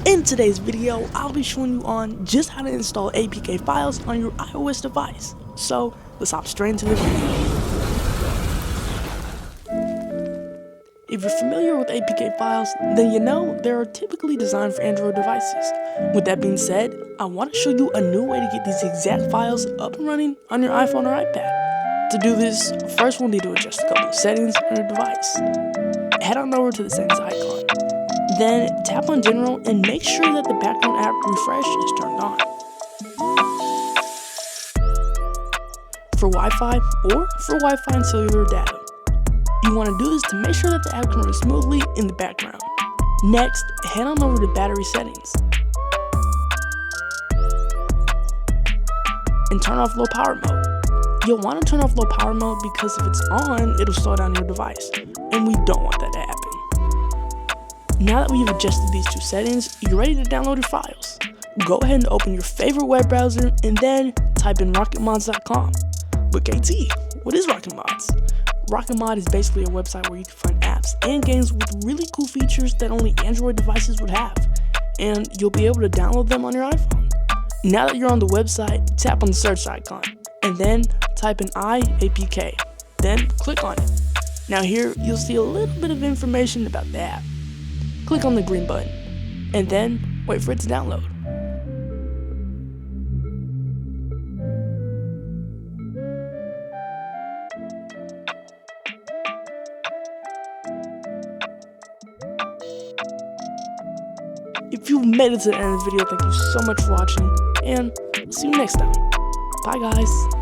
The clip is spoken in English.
In today's video, I'll be showing you on just how to install APK files on your iOS device. So let's hop straight into the video. If you're familiar with APK files, then you know they are typically designed for Android devices. With that being said, I want to show you a new way to get these exact files up and running on your iPhone or iPad. To do this, first we'll need to adjust a couple of settings on your device. Head on over to the settings icon. Then tap on General and make sure that the background app refresh is turned on. For Wi-Fi or for Wi-Fi and cellular data, you want to do this to make sure that the app can run smoothly in the background. Next, head on over to battery settings and turn off low power mode. You'll want to turn off low power mode because if it's on, it'll slow down your device, and we don't want that to happen. Now that we've adjusted these two settings, you're ready to download your files. Go ahead and open your favorite web browser and then type in rocketmods.com. But KT, what is RocketMods? RocketMod is basically a website where you can find apps and games with really cool features that only Android devices would have, and you'll be able to download them on your iPhone. Now that you're on the website, tap on the search icon, and then type in APK, then click on it. Now here, you'll see a little bit of information about the app. Click on the green button, and then wait for it to download. If you've made it to the end of the video, thank you so much for watching, and see you next time. Bye guys.